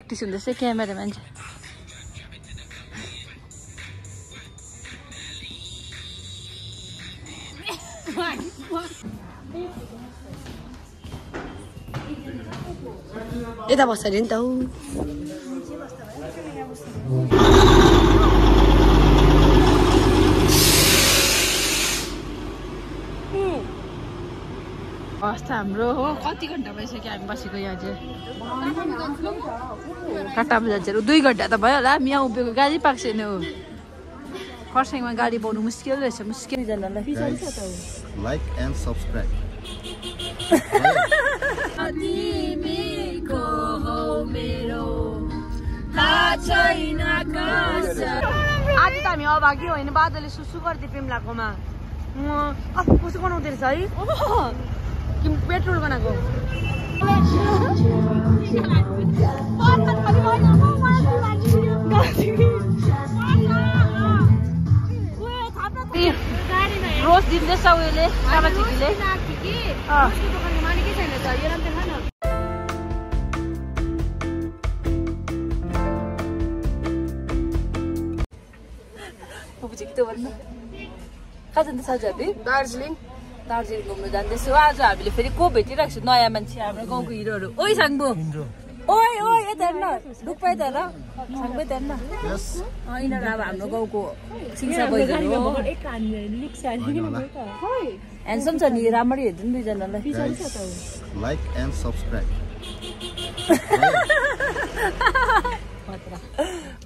Practice हुँदैछ camera मान्छे यता बस्छ अरे नि त अवस्था हाम्रो हो कति घन्टा भइसक्यो हामी बसेको यहाँ चाहिँ काटामा जान्छ 2 घन्टा त भयो होला यहाँ उभिएको गाडी पाएको छैन हो खरसाङमा गाडी पाउनु मुस्किल रहेछ मुस्किल जनालाई लाइक एन्ड सब्स्क्राइब आज त हामी अभागी होइन बादलले सुसु गरिदियो पिम्लाकोमा कसो बनाउँदै रहेछ है कि पेट्रोल बनाएको रोज दिँदैछ उयोले कामाचिकीले कहाँ जाँदैछ आज हामी दार्जिलिङ घुम्नु जाँदैछु आज हामीले फेरि को भेटिरहेको छु नयाँ मान्छे हाम्रो गाउँको हिरोहरू ओइ साङ्बु ओइ ओइ यता हेर्न डुक्पा यता हेर साङ्बु यता हेर्न यिनीहरू अब हाम्रो गाउँको सिङ्सा बैजहरू हो ह्यान्डसम छ नि राम्ररी हेर्नु दुईजनालाई लाइक एन्ड सब्स्क्राइब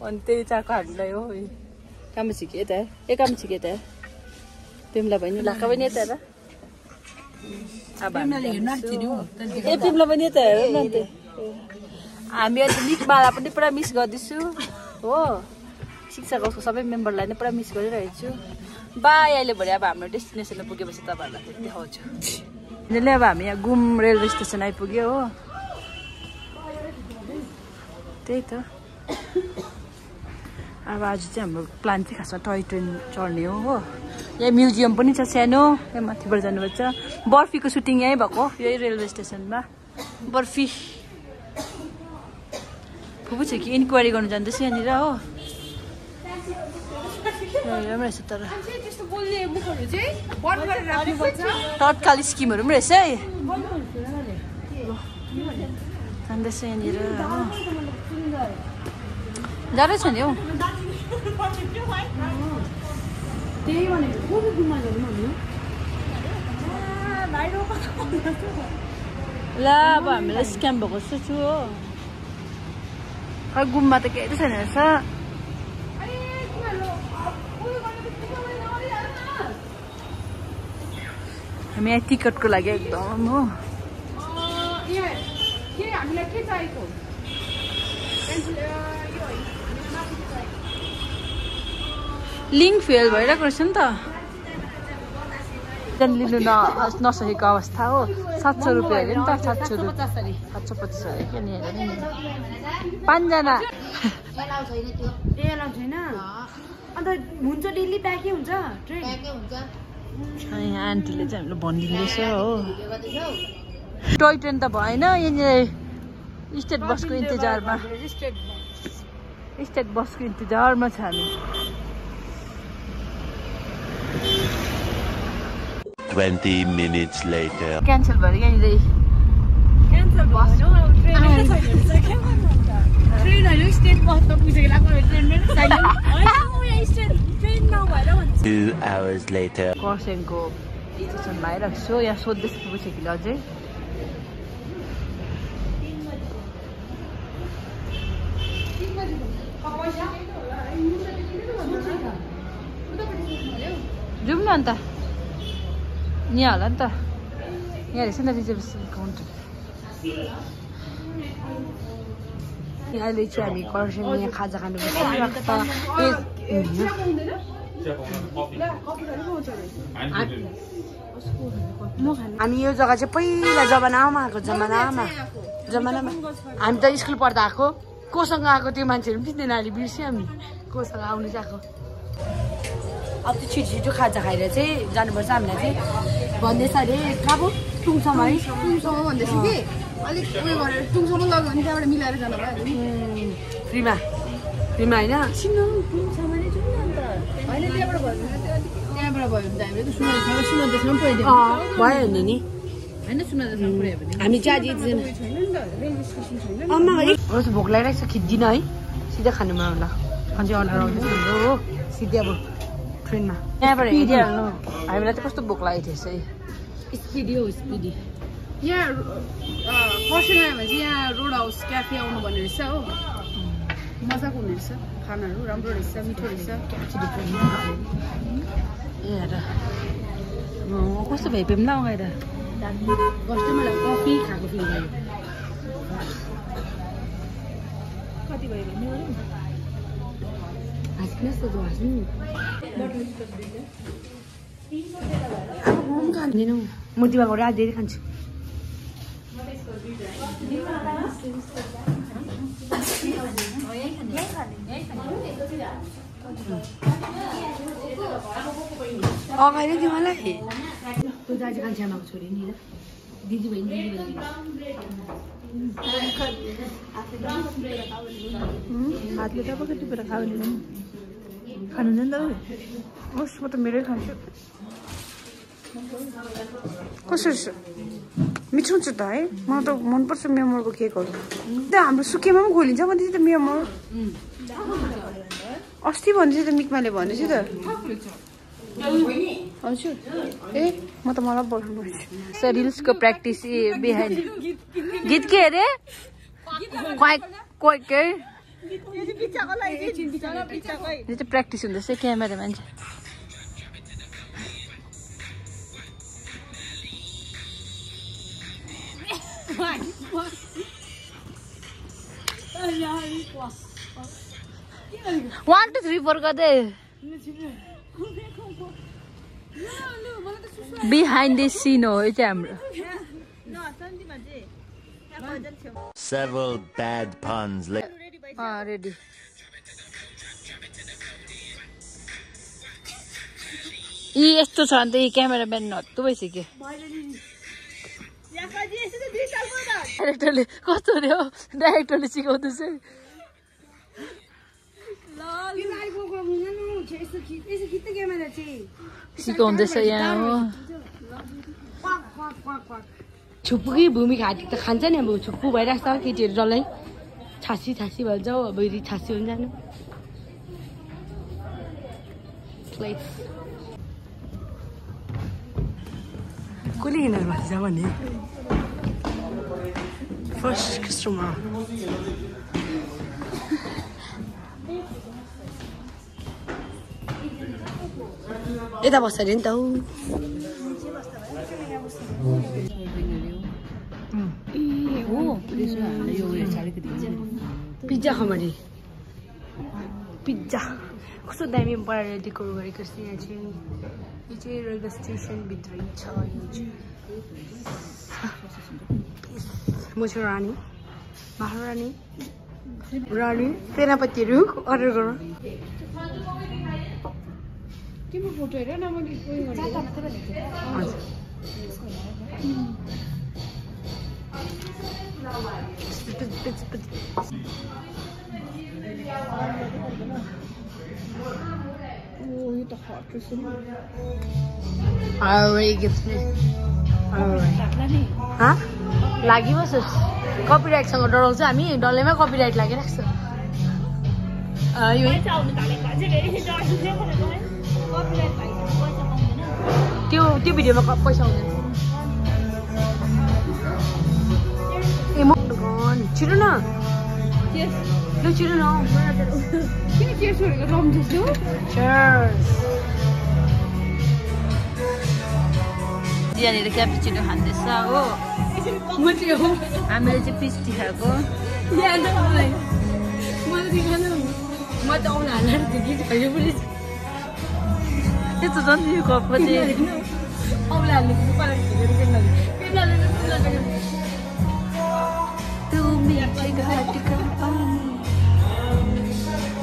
अनि त्यही चाको हामीलाई हो कामै छिके यता ए कामै छिके यता तिमीलाई बहिनी लाका पनि यता हेर ए तिमीलाई पनि यता हेर न त हामी अहिले लिटमाला पनि पुरा मिस गर्दैछु हो शिक्षा गाउँको सबै मेम्बरलाई नै पुरा मिस गरिरहेको छु बाई अहिले भरे अब हाम्रो डेस्टिनेसनमा पुगेपछि तपाईँहरूलाई देखाउँछु अहिले अब हामी यहाँ घुम रेलवे स्टेसन आइपुग्यो हो त्यही त अब आज चाहिँ हाम्रो प्लान चाहिँ खासमा टय ट्रेन चढ्ने हो यहाँ म्युजियम पनि छ सानो यहाँ माथिबाट जानुपर्छ बर्फीको सुटिङ यहीँ भएको यही रेलवे स्टेसनमा बर्फी फुपू छ कि इन्क्वायरी गर्नु जाँदैछ यहाँनिर हो राम्रो रहेछ तर तत्काल स्किमहरू पनि रहेछ है जाँदैछ यहाँनिर जाँदै छ नि हौ ल अब हामीलाई स्क्याम भएको जस्तो छु हो खै गुम्बा त केही छैन रहेछ हामी यहाँ टिकटको लागि एकदम हो लिङ्क फेल भइरहेको रहेछ नि त लिनु नसकेको अवस्था हो 700 रुपियाँ अरे नि त 750 अरे के नि हेर नि 5 जना अन्त हुन्छ डेली प्याकै हुन्छ यहाँ आन्टीले चाहिँ हामीलाई भनिदिँदैछ हो टोय ट्रेन त भएन यहाँनिर स्टेट बसको इन्तजारमा छ हामी 20 minutes later. क्यान्सल भयो यहाँनिर ट्रेनहरु स्टेट बसमा पुगेको लाग्यो 2 hours later. खरसाङको स्टेसनमा आइरहेको छु यहाँ सोध्दैछु पुगेको अझै जाउँ न अन्त यहाँ होला नि त यहाँ रहेछ नि त रिजर्भेसन काउन्टर अहिले चाहिँ हामी खरसाङ यहाँ खाजा खानु हामी यो जग्गा चाहिँ पहिला जमानामा आएको जमानामा हामी त स्कुल पढ्दा आएको कोसँग आएको त्यो मान्छेहरू पनि चिन्दैन अहिले बिर्स्यो हामी कोसँग आउनु चाहिँ आएको अब त्यो छिटो खाजा खाएर चाहिँ जानुपर्छ हामीलाई चाहिँ भन्दैछ अरे कहाँ पो टुङसम्म है टुङसम्म भन्दैछ कि अलिक उयो गरेर टुङसम्म लग्यो भने त्यहाँबाट मिलाएर जानु भयो नि फ्रीमा फ्रीमा होइन होइन त्यहाँबाट भयो भने त्यहाँबाट भयो भने त हामीले त सुनाउँदैछौँ पुऱ्याइदियो भयो नि होइन सुनाउँदैछौँ पुऱ्यायो भने हामी चाहिँ आज छैन नि त रेलवे स्टेसन छैन नि अम्मा भोक लागिरहेको छ खिच्दिनँ है सिधा खानुमा होला अझै अर्डर आउँदैछ हाम्रो हो सिधै अब ट्रेनमा त्यहाँबाट हेरिहाल्नु हामीलाई चाहिँ कस्तो भोक लागेको थियो है स्पिडी हो स्पिडी यहाँ खरसाङ आयो भने चाहिँ यहाँ रोड हाउस क्याफे आउनु भन्ने रहेछ हो मजाको हुने रहेछ खानाहरू राम्रो रहेछ मिठो रहेछ ए हेर कस्तो भइपुग्यो पनि लगाएर कस्टमरलाई कफी खाएको फिल भयो कति भयो भने खाँदिनँ म दिवाको आज धेरै खान्छु अगाडि दियो मलाई त्यो दाजु कान्छी आमाको छोरी नि ल दिदी बहिनी हातले तपाईँको टिपेर खायो भने खानु नि त होस् म त मेरै खान्छु कसरी छ मिठो हुन्छ त है मलाई त मनपर्छ मेमोरको केकहरू त्यो हाम्रो सुकेमा पनि खोलिन्छ भन्दै थियो त मेमोर अस्ति भन्दै थियो त मिकमाले भन्दै थियो त हजुर ए म त मलाई बोलाउनु पर्छ रिल्सको प्र्याक्टिस बिहाइन्ड गीत के अरे क्वाइकै यो चाहिँ प्र्याक्टिस हुँदैछ क्यामेरा मान्छे One, two, three, four गर्दै बिहाइन्ड द सिन हो यो चाहिँ हाम्रो Several bad puns later. Ready यी यस्तो छ अन्त यी क्यामेराम्यान हत्तु भइसक्यो डाइरेक्टरले कस्तो अरे हो डाइरेक्टरले सिकाउँदैछ सिकाउँदैछ यहाँ हो छुप्पी भूमिका हाटी त खान्छ नि अब छुप्पु भइरहेको छ केटीहरू डल्लै छासी छासी भन्छ हौ अब छासी हुन्छ नि कसले हिँडेर माथि जा भने फर्स्ट कस्टमर यता बस्छ अरे नि त हौ पिज्जा खमरी पिज्जा कस्तो दामी बनाएर डेकोर गरेको छ यहाँ चाहिँ यो चाहिँ रेलवे स्टेसनभित्रै छ यो चाहिँ म चाहिँ रानी महारानी रानी सेनापतिहरू अर्डर गरौँ तिम्रो फोटो हेर न मैले यो त हट रहेछ नि लागिबस् कपिराइटसँग डराउँछ हामी डल्लैमा कपिराइट लागिरहेको छ त्यो भिडियोमा पैसा आउँदैन ए म छिटो न ल छिटो न किन केयर छोडेको रम्झुछु यहाँनिर क्यापुचिनो खाँदैछ हो हामीले चाहिँ पिस्टी खाएको म त आउन हालेर त्यो गीत खायो पनि त्यस्तो झन् यो कपको चाहिँ औँला हाल्ने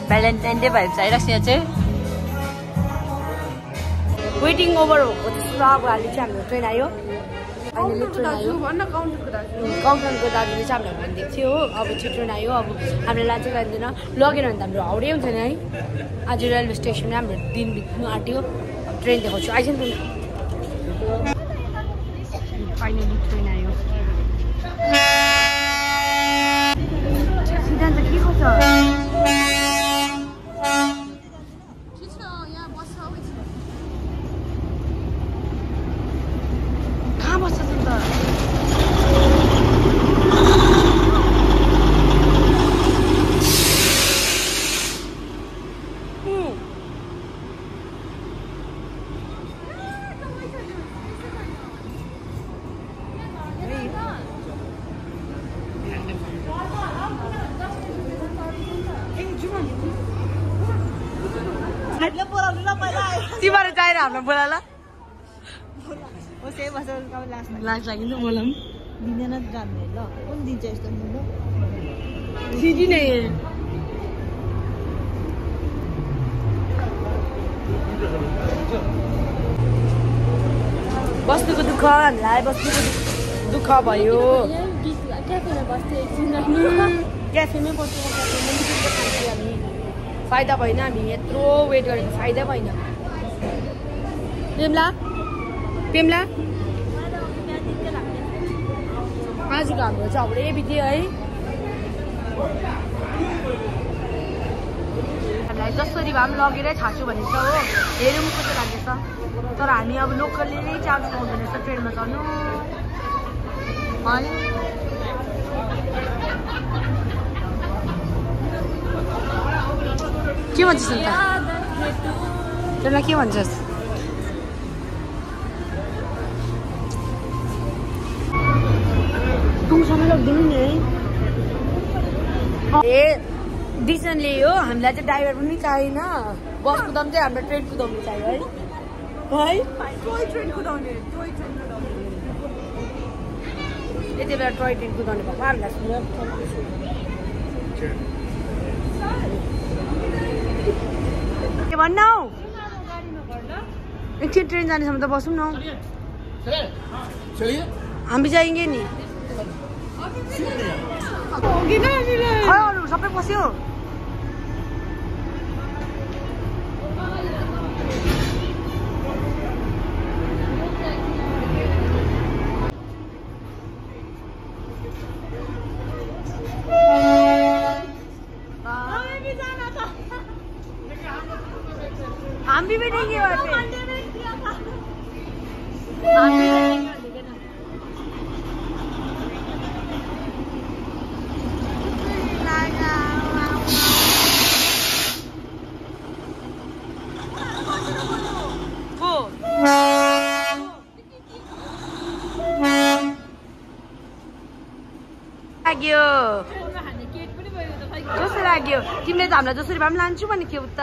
भ्यालेन्टाइन डे भाइब्स आइरहेको छ यहाँ चाहिँ वेटिङ ओभर भएको जस्तो अब अहिले चाहिँ हाम्रो ट्रेन आयो काउन्टरको दाजुले चाहिँ हामीलाई भनिदिएको थियो हो अब छिटो नआयो अब हामीलाई लान्छै लाँदैन लगेन भने त हाम्रो हाउडै हुन्छ नि है आज रेलवे स्टेसनमा हाम्रो दिन बित्नु आँट्यो ट्रेन देखाउँछु आइज नि फाइनली ट्रेन आयो सिद्धान्त के गर्छ कहाँ बस्छ त तिमीहरू चाहिएर हाम्रो बोलाला लाज लाग्यो बोला दिँदैन जान्ने ल कुन दिन्छ यस्तो दिदी नै बस्नुको दुःख हामीलाई बस्नुको दुःख भयो क्याफेमै बस्नु हामी फाइदा भएन हामी यत्रो वेट गरेको फाइदा भएन पेम्ला पेम्ला आजको हाम्रो चाहिँ हाउडै बित्यो है हामीलाई जसरी भए पनि लगेरै छाड्छु भनेको छ हो हेरौँ कस्तो लाग्दैछ तर हामी अब लोकलले नै चान्स पाउँदैन रहेछ ट्रेनमा चढ्नु के भन्छस् अन्त त्यसलाई के भन्छस् तुङसम्म लगिदिनु नि है ए डिसिजनले हो हामीलाई चाहिँ ड्राइभर पनि चाहिएन बस कुदाउनु चाहिँ हाम्रो ट्रेन कुदाउनु चाहियो है यति बेला टोय ट्रेन कुदाउने भएको हामीलाई के भन्नु एकछिन ट्रेन जानेसम्म त बसौँ न हामी जाइँगे नि सबै बस्यो हामी भी नहीं गए वहाँ लाग्यो कस्तो लाग्यो तिमीले त हामीलाई जसरी भए पनि लान्छु भनेको थियौ त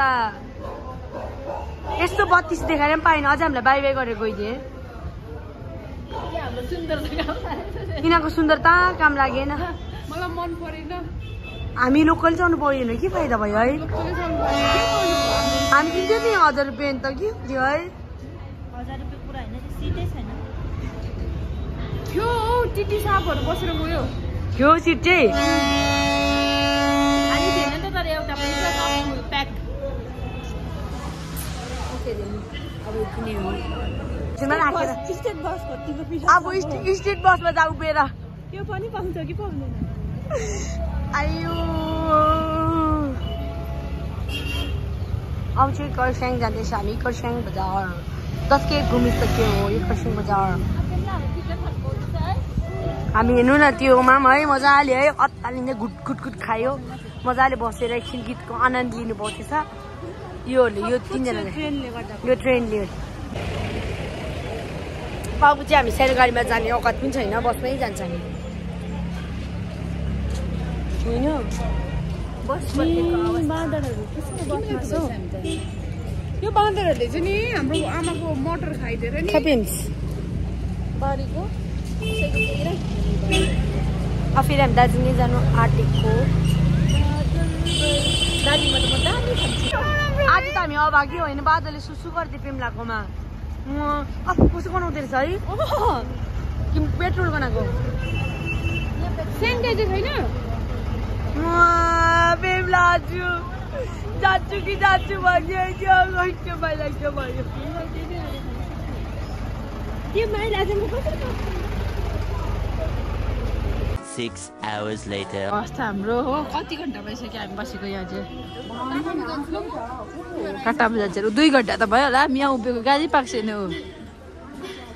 यस्तो 32 देखाएर पनि पाएन अझ हामीलाई बाई बाई गरेर गइदिए यिनीहरूको सुन्दरता काम लागेन मलाई मन परेन हामी लोकल जानु परेन के फाइदा भयो है हामी किन्थ्यो नि 1000 रुपियाँ त के थियो है 1000 रुपियाँ पुरा हैन सिटै छैन थियो टिटी साहबहरु बसेर गयो त्यो सिट चाहिँ अनि थिएन नि त तर एउटा पनि प्याक ओके अब किने हो स्टेट बस कतिको पिसा अब स्टेट बसमा जा उभिएर त्यो पनि पाउँछ कि पाउँदैन आयो अब चाहिँ खरसाङ जाँदैछ हामी खरसाङ बजार 10 के घुमिसक्यो हो यो खरसाङ बजार हामी हेर्नु न त्योमा है मजाले है अत्तालिँदै गुट खायो मजाले बसेर एकछिन गीतको आनन्द लिनु पाउँछ यो तीनजनाले यो ट्रेनले अब चाहिँ हामी सानो गाडीमा जाने औकात पनि छैन बसमै जान्छ हामी होइन यो बाँदरहरूले चाहिँ नि हाम्रो आमाको मटर खाइदिएर नि बारीको फेरि हामी दार्जिलिङ जानु आँटेको आज त हामी अभागी होइन बादलले सुसु गरिदियो पेम्लाकोमा अब कसो बनाउँदो रहेछ है कि पेट्रोल बनाएको सेनिटाइजर छैन बेमलाजु जान्छु कि जान्छु भन्यो के भइरहेको भयो त्यो माइलाजु म कसरी 6 hours later. अवस्था हाम्रो हो कति घन्टा भइसक्यो हामी बसेको यहाँ चाहिँ कटामा जान्छ 2 घन्टा त भयो होला यहाँ उभिएको गाडी पाएको छैन हो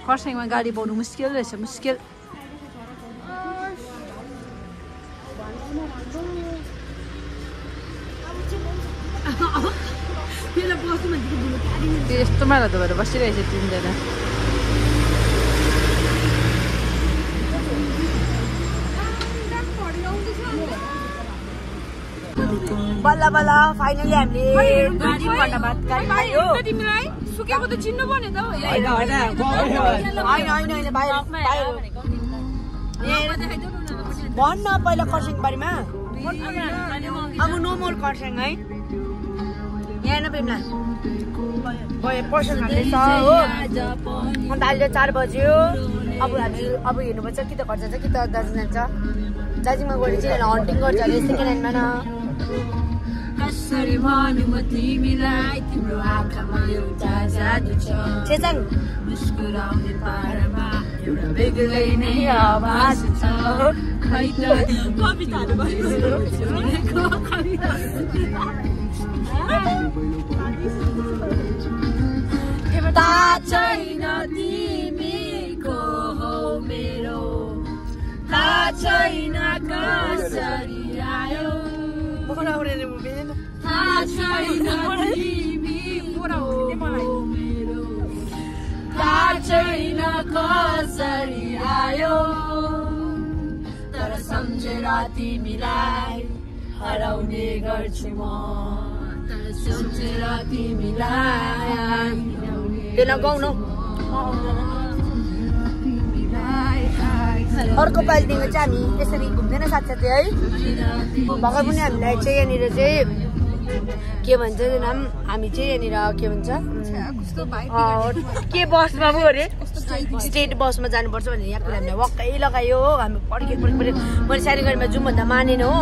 खरसाङमा गाडी पाउनु मुस्किल रहेछ मुस्किल यस्तो माला त भएर बसिरहेछ 3 जना बल्ल बल्ल फाइनली हामीले गाडी पढ्नबाद गाडी पायो तिमीलाई सुकेको त चिन्नु पर्ने त हैन भन्न पहिला खरसाङबारीमा अब नो मोर खरसाङ है यहाँ न प्रेमला पर्सन हाल्दैछ हो अन्त अहिले 4 बज्यो अब हामी अब हेर्नुपर्छ कि त घर जान्छ कि त दार्जिलिङ जान्छ दार्जिलिङमा गएर चाहिँ हन्टिङ गर्छ अरे सेकेन्ड ह्यान्डमा न कसरी भन्नु म तिमीलाई तिम्रो आँखामा एउटा जादु छ चेतन मुस्कुराउने पारमा एउटा बेग्लै नै आवाज छ खै त कविताहरु भनेको एउटा छैन तिमीको हो मेरो थाहा छैन कसरी आयो थाहा छैन तिमी हो मेरो थाहा छैन कसरी आयो तर सम्झेर तिमीलाई हराउने गर्छु म तर सम्झेर तिमीलाई गाउन अर्को पालिदेखि चाहिँ हामी यसरी घुम्दैन साथसाथै है भर्खर पनि हामीलाई चाहिँ यहाँनिर चाहिँ के भन्छ नाम हामी चाहिँ यहाँनिर के भन्छ के बसमा पो अरे स्टेट बसमा जानुपर्छ भनेर यहाँ हामीलाई वक्कै लगायो हो हामी पड्केर मैले सानो गाडीमा जाउँ भन्दा मानेन हो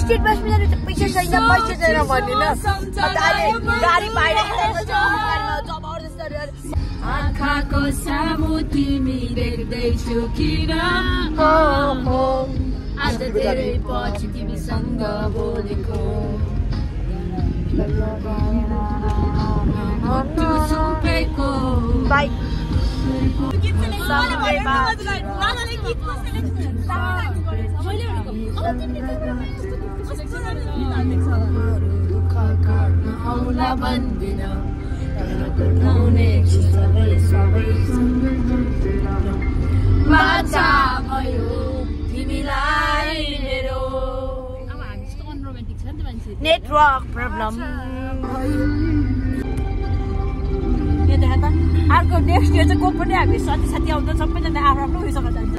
स्टेट बसमा जानु त पैसा छैन भन्दिनँ अन्त अहिले गाडी पाइरहेको जबरजस्त आँखाको सामु तिमी देख्दैछु किन आज धेरै पछि तिमीसँग बोलेको सुपेको बाइक भन्दिन बाचा भयो तिमीलाई मेरो नेटवर्क प्रब्लम अर्को नेक्स्ट इयर चाहिँ को पनि हामी साथी साथी आउँदा सबैजना आफ्नो आफ्नो उयोसँग जान्छ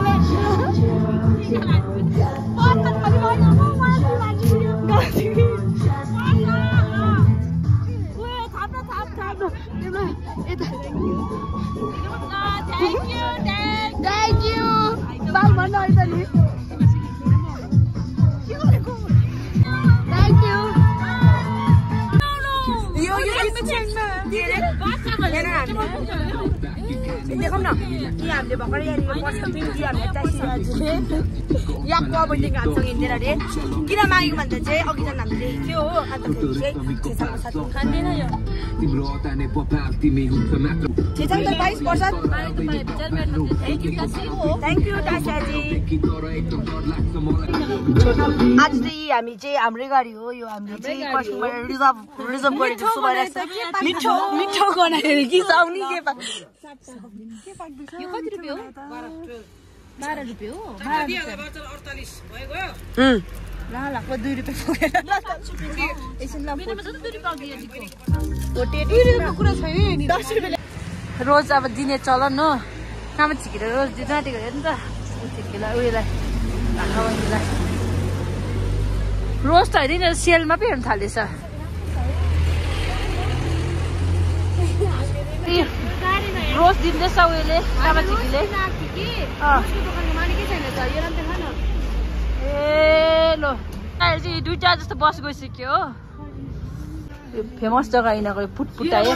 Thank you. Bye, Mano. Thank you. देखौँ न कि हामीले भर्खर यहाँनिर बस्न पिन्थ्यो हामीले ट्याक्सी यहाँको अबदेखि हामीसँग हिँडेर अरे किन माग्यो भन्दा चाहिँ अघि जान हामीले देख्यो हो अन्तखेरि चाहिँ छेसाङको साथी खाँदैन यो छेसाङ त 22 वर्ष थ्याङ्क यू दासाजी आज चाहिँ हामी चाहिँ हाम्रै गाडी हो यो हामीले चाहिँ खरसाङबाट रिजर्भ गरेको जस्तो भइरहेको छ मिठो मिठो बनाएर कि साउनी के यो कति रुपियाँ हो 12 रुपियाँ हो 48 भएको ल 2 रुपियाँ पुगेर एकछिन ल कुरा छैन 10 रुपियाँ रोज अब दिने चलन हो कहाँ छिकेर रोज दिन आँटेको हेर्नु नि त छिकेलाई उयोलाई भाकाबन्दीलाई रोज त होइन सेलमा पो हेर्नु थालेछ रोज दिँदैछ उयोले कामाचिकीले ए लो चाहिँ दुईटा जस्तो बस गइसक्यो हो यो फेमस जग्गा यिनीहरूको पुटपुट आयो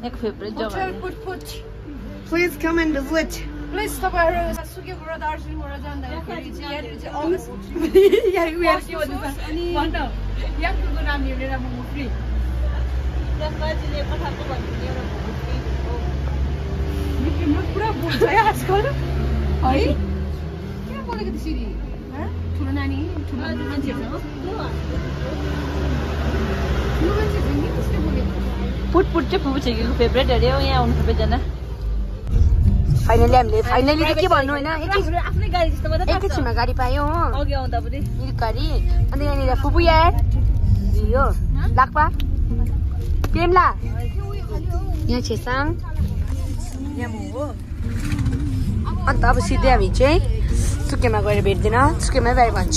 एक फेभरेट जग्गा Please come and visit. Please तपाईँहरू सुकेबाट दार्जिलिङबाट जाँदाखेरि चाहिँ यहाँनिर चाहिँ अगस्त अनि याङ्कुको नाम हेरेर मोमो फ्री पुरा बोल्छ है आजकल है किन बोलेको त्यसरी ठुलो नानी ठुलो मान्छेहरूसँग पुटपुट चाहिँ फुपू छिकीको फेभरेट अरे हो यहाँ आउनु सबैजना फाइनली हामीले फाइनली के भन्नु होइन आफ्नै गाडी जस्तो मात्रै एकैछिनमा गाडी पायो हो अघि आउँदा पनि गाडी अनि यहाँनिर फुपू यार यो लाक्पा प्रेमला यहाँ छेसाङ यहाँ म हो अन्त अब सिधै हामी चाहिँ सुकेमा गएर भेट्दैन सुकेमा बाई भन्छ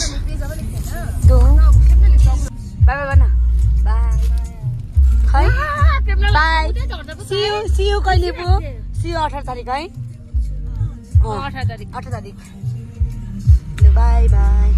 बाई बाई भन बाई बाई सियु कहिले पो सियु 18 तारिक है 18 तारिक बाई बाई